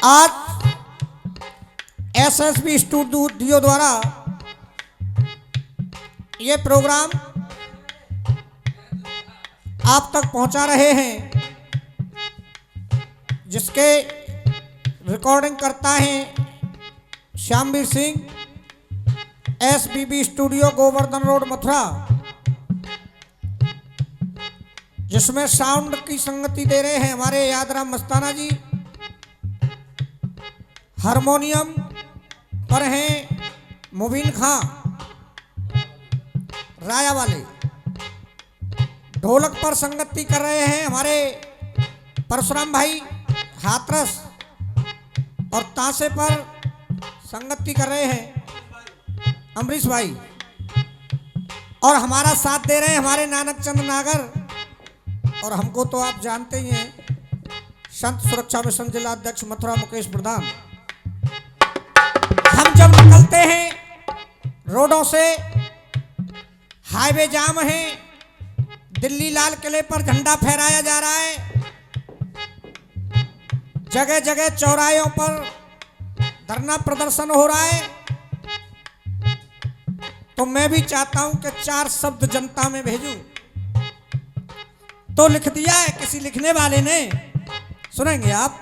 आज SSB studio द्वारा ये प्रोग्राम आप तक पहुंचा रहे हैं, जिसके रिकॉर्डिंग करता है श्यामवीर सिंह, एसबीबी स्टूडियो गोवर्धन रोड मथुरा, जिसमें साउंड की संगति दे रहे हैं हमारे यादराम मस्ताना जी। हारमोनियम पर हैं मुबीन खां राया वाले, ढोलक पर संगति कर रहे हैं हमारे परशुराम भाई हाथरस, और ताशे पर संगति कर रहे हैं अमरीश भाई, और हमारा साथ दे रहे हैं हमारे नानक चंद नागर। और हमको तो आप जानते ही हैं, संत सुरक्षा मिशन जिला अध्यक्ष मथुरा मुकेश प्रधान। हम जब निकलते हैं रोडों से, हाईवे जाम है, दिल्ली लाल किले पर झंडा फहराया जा रहा है, जगह जगह चौराहों पर धरना प्रदर्शन हो रहा है, तो मैं भी चाहता हूं कि 4 शब्द जनता में भेजूं। तो लिख दिया है किसी लिखने वाले ने, सुनेंगे आप।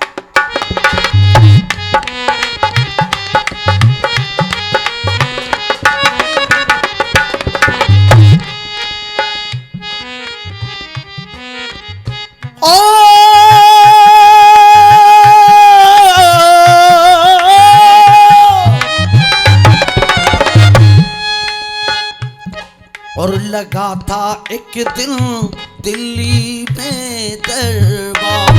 और लगा था एक दिन दिल्ली में दरबार,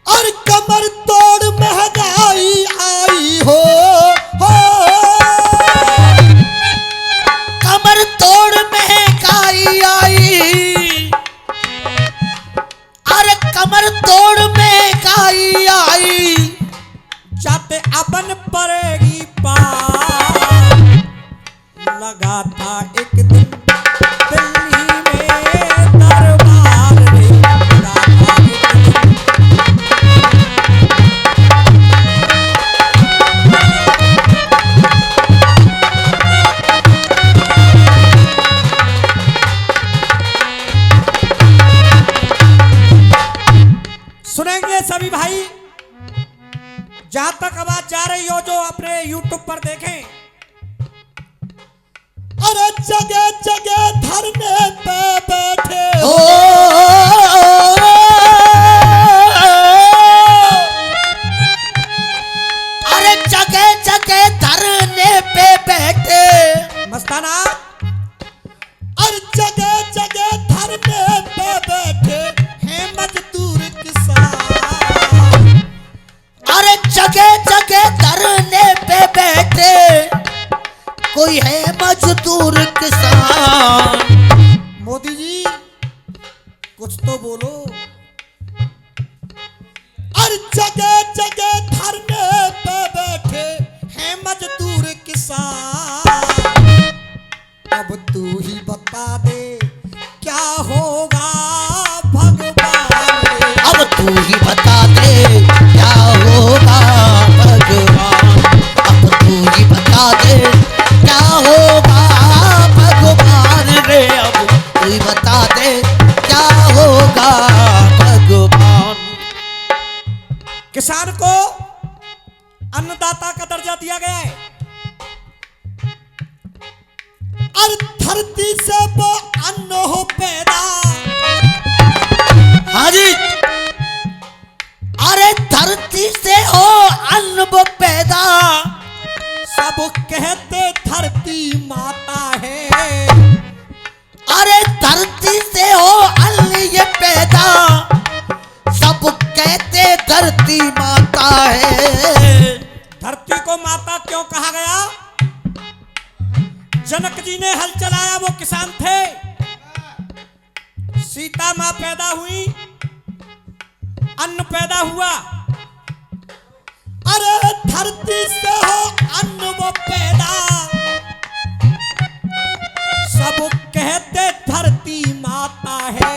और कमर तोड़ महंगाई आई हो, कमर तोड़ महंगाई आई, अरे कमर तोड़ महंगाई आई, जाते अपन पड़ेगी पार, लगा था एक दिन दिल्ली में दरबार रे, लगा था एक दिन। सुनेंगे सभी भाई, जहां तक आवाज जा रही हो जो अपने YouTube पर देखें। अरे जगह जगह धरने पे बैठे हो, अरे जगह जगह धरने पे बैठे मस्ताना, और जगह जगह धरने पे बैठे हैं मजदूर किसान, अरे जगह जगह धरने पे बैठे कोई है मजदूर किसान। मोदी जी कुछ तो बोलो। और जगह जगह धरने पे बैठे हैं मजदूर किसान, अब तू ही बता दे क्या होगा भगवान रे, अब तू ही बता दे क्या होगा भगवान, अब तू ही बता दे क्या होगा भगवान रे, अब तू ही बता दे क्या होगा भगवान। किसान को अन्नदाता का दर्जा दिया गया है, और धरती से वो अन्न हो पैदा, हाँ जी, अरे धरती से हो अन्न वो पैदा, सब कहते धरती माता है, अरे धरती से हो अन्न ये पैदा, सब कहते धरती माता है। धरती को माता क्यों कहा गया? जनक जी ने हल चलाया, वो किसान थे, सीता मां पैदा हुई, अन्न पैदा हुआ, अरे धरती से हो अन्न वो पैदा, सब कहते धरती माता है।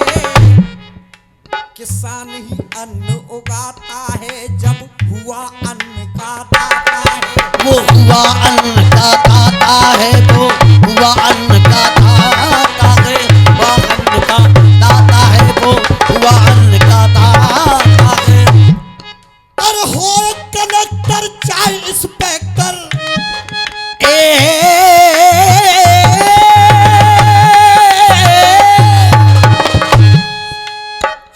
किसान ही अन्न उगाता है, जब हुआ अन्न का दाता है। वो हुआ अन्न का दाता है, वो हुआ अन्न का दाता है, वो अन्न का दाता है, वो हुआ अन्न का दाता है। और हो कलेक्टर चाहे इंस्पेक्टर,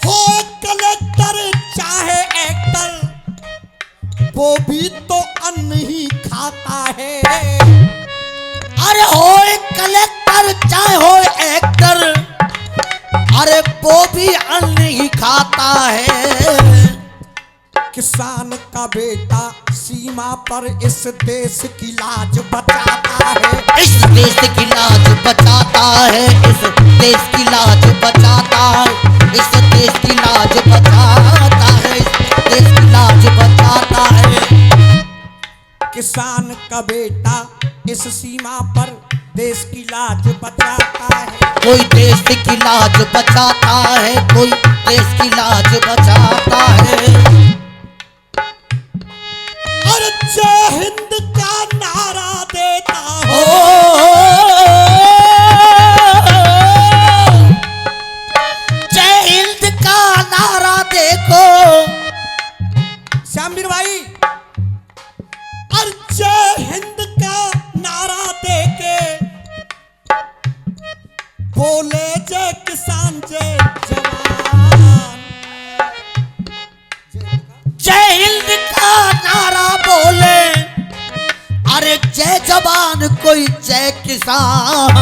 हो कलेक्टर चाहे एक्टर, वो भी तो अन्न ही खाता है। अरे हो कलेक्टर चाहे हो एक्टर, अरे वो भी अन्न ही खाता है। किसान का बेटा सीमा पर इस देश की लाज बचाता है। इस देश की लाज बचाता है, इस देश की लाज बचाता है, इस देश की लाज बचाता है, इस देश की लाज बचाता है। किसान का बेटा इस सीमा पर देश की लाज बचाता है। कोई देश की लाज बचाता है, कोई देश की लाज बचाता है। और जय हिंद का नारा देता हो, जय हिंद का नारा देखो श्यामवीर भाई। और जय हिंद का नारा देके बोले जय किसान जय जवान। जय हिंद का नारा बोले, अरे जय जवान कोई जय किसान।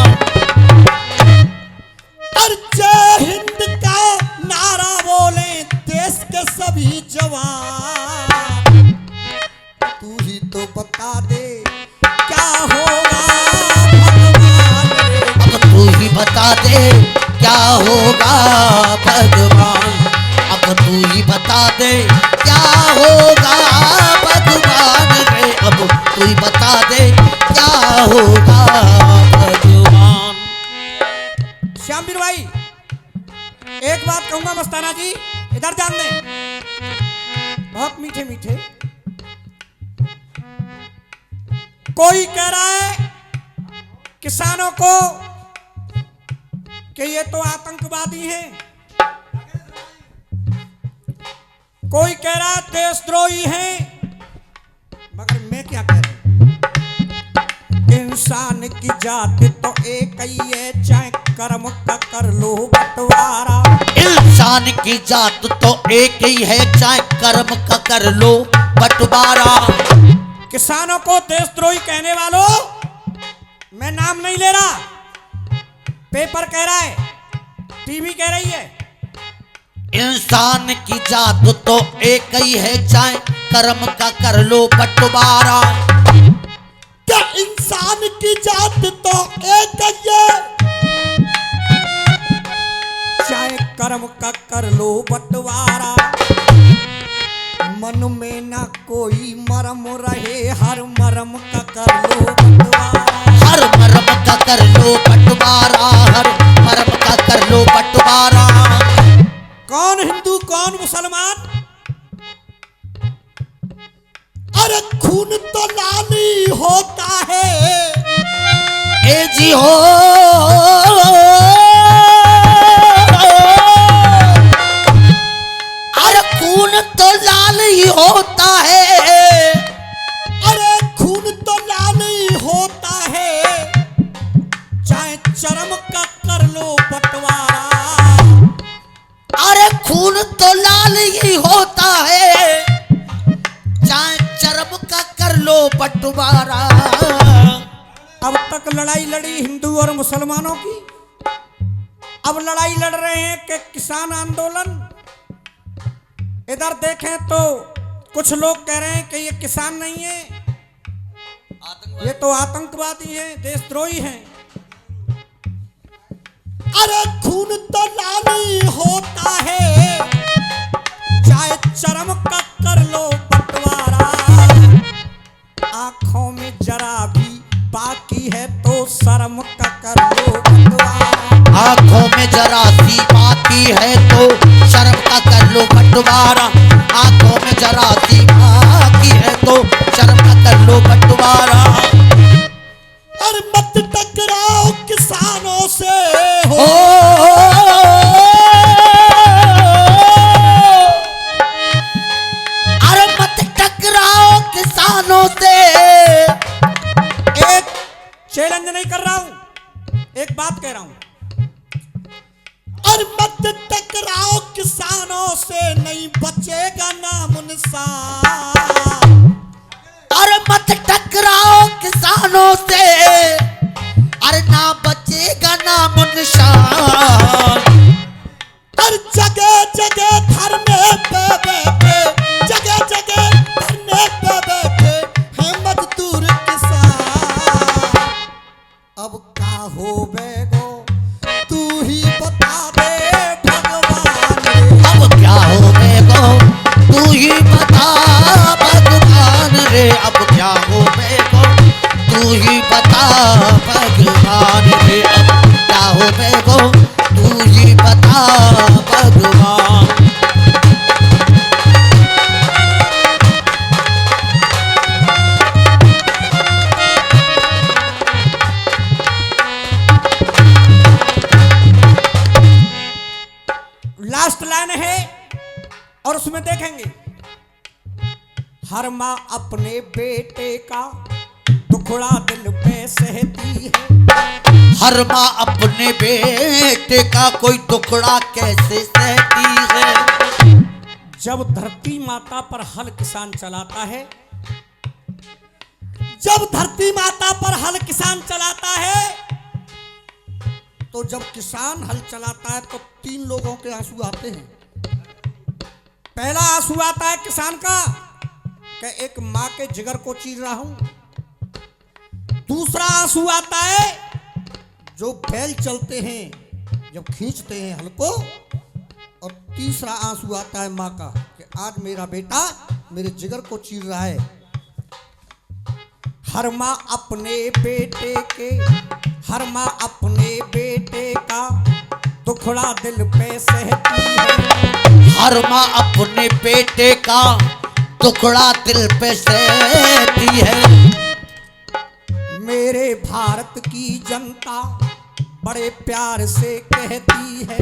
और जय हिंद का नारा बोले देश के सभी जवान। तू ही तो बता दे क्या होगा भगवान रे। अब तू ही बता दे क्या होगा भगवान, अब तू ही बता दे क्या होगा भगवान रे, अब तू ही बता दे क्या होगा भगवान। श्यामवीर भाई एक बात कहूंगा मस्ताना जी, इधर ध्यान दें। बहुत मीठे मीठे कोई कह रहा है किसानों को कि ये तो आतंकवादी हैं, कोई कह रहा है देशद्रोही हैं, मगर मैं क्या कह रहा हूं, इंसान की जात तो एक ही है, चाहे कर्म का कर लो बंटवारा। इंसान की जात तो एक ही है, चाहे कर्म का कर लो बंटवारा। किसानों को देशद्रोही कहने वालों, मैं नाम नहीं ले रहा, पेपर कह रहा है, टीवी कह रही है, इंसान की जात तो एक ही है, चाहे कर्म का कर लो बंटवारा। क्या इंसान की जात तो एक ही है, चाहे कर्म का कर लो बंटवारा। मन में ना कोई मरम रहे, हर मरम का कर लो बंटवारा। हर मरम का कर लो बंटवारा, हर मरम का कर लो बंटवारा। कौन हिंदू कौन मुसलमान, अरे खून तो लाल ही होता है। ए जी हो अरे खून तो लाल ही होता है, अरे खून तो लाल ही होता है, चाहे चरम का कर लो बंटवारा। अरे खून तो लाल ही होता है, चाहे चरम का कर लो बंटवारा। अब तक लड़ाई लड़ी हिंदू और मुसलमानों की, अब लड़ाई लड़ रहे हैं कि किसान आंदोलन। इधर देखें तो कुछ लोग कह रहे हैं कि ये किसान नहीं है, ये तो आतंकवादी हैं, देशद्रोही हैं। अरे खून तो लाल ही होता है, चाहे चरम का कर लो बंटवारा। आंखों में जरा भी बाकी है तो शर्म का कर लो बंटवारा। आंखों में जरा सी बाकी है तो शर्म का कर बंटवारा, आंखों में जरा सी बाकी है तो शर्म न कर लो बंटवारा। और मत टकराओ किसानों से हो अरे मत टकराओ किसानों से। एक चैलेंज नहीं कर रहा हूं, एक बात कह रहा हूं। और मत टकराओ किसानों से, नहीं बचेगा नाम निशान। अरे मत टकराओ किसानों से, अरे ना बचेगा नाम निशान। और जगह जगह धरने पे बैठे, जगह जगह धरने पे बैठे हैं मजदूर किसान। अब का हो बेगो तू ही बता दे भगवान। अब क्या हो बेगो तू ही बता भगवान रे। अब क्या हो बेगो तू ही बता भगवान रे। अब क्या हो बेगो तू ही बता भगवान। लास्ट लाइन है और उसमें देखेंगे, हर माँ अपने बेटे का टुकड़ा दिल पे सहती है। हर माँ अपने बेटे का कोई टुकड़ा कैसे सहती है। जब धरती माता पर हल किसान चलाता है, जब धरती माता पर हल किसान चलाता है, तो जब किसान हल चलाता है तो 3 लोगों के आंसू आते हैं। पहला आंसू आता है किसान का कि एक माँ के जिगर को चीर रहा हूं। दूसरा आंसू आता है जो बैल चलते हैं जब खींचते हैं हल को। और तीसरा आंसू आता है माँ का कि आज मेरा बेटा मेरे जिगर को चीर रहा है। हर माँ अपने बेटे के, हर माँ अपने बेटे का टुकड़ा दिल पे सहती है। हर माँ अपने बेटे का टुकड़ा दिल पे सहती है। मेरे भारत की जनता बड़े प्यार से कहती है।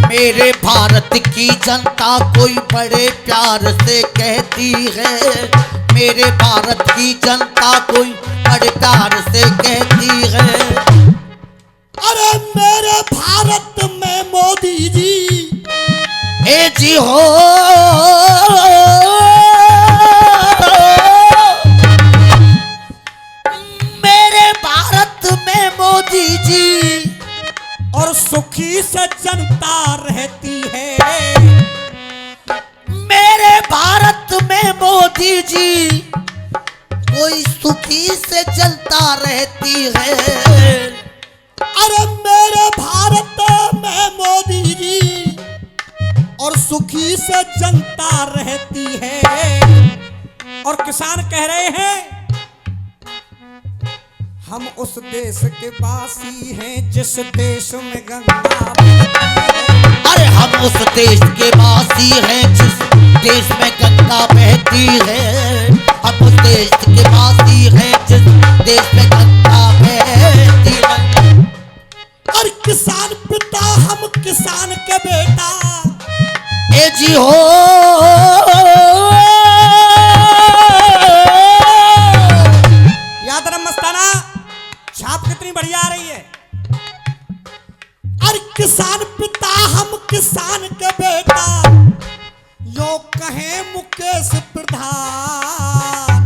मेरे भारत की जनता कोई बड़े प्यार से कहती है। मेरे भारत की जनता कोई बड़े प्यार से कहती है। अरे मेरे भारत में मोदी जी, ए जी हो मेरे भारत में मोदी जी, और सुखी से जनता रहती है। मेरे भारत में मोदी जी कोई सुखी से जनता रहती है। अरे मेरे भारत में मोदी जी और सुखी से जनता रहती है। और किसान कह रहे हैं, हम उस देश के वासी हैं जिस देश में गंगा बहती है। अरे हम उस देश के वासी हैं जिस देश में गंगा बहती है। हम उस देश के वासी हैं जिस देश में गंगा बहती है। और किसान पिता हम किसान के बेटा। ए जी हो याद रह मस्ताना, छाप कितनी बढ़िया आ रही है। और किसान पिता हम किसान के बेटा, यो कहे मुकेश प्रधान।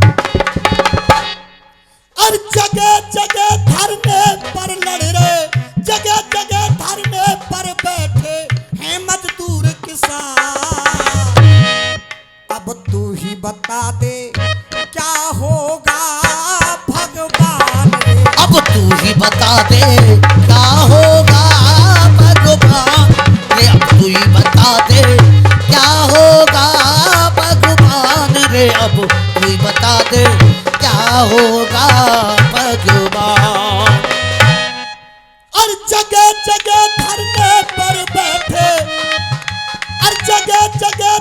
और जगह जगह धरने पर लड़ रहे, जगह जगह धरने पर बैठे हैं मजदूर किसान। अब तू ही बता दे क्या होगा भगवान रे। अब तू ही बता दे क्या होगा भगवान रे। अब तू ही बता दे क्या होगा भगवान रे। अब तू ही बता दे क्या होगा भगवान। और जगह जगह धरने पर बैठे, और जगह जगह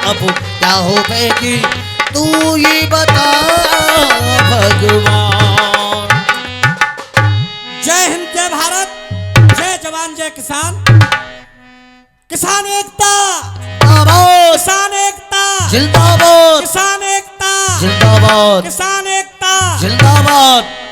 अब क्या हो बेटी तू ही बता भगवान। जय हिंद जय भारत, जय जवान जय किसान। किसान एकता, जिंदाबाद किसान एकता, जिंदाबाद किसान एकता, जिंदाबाद किसान एकता। जिंदाबाद।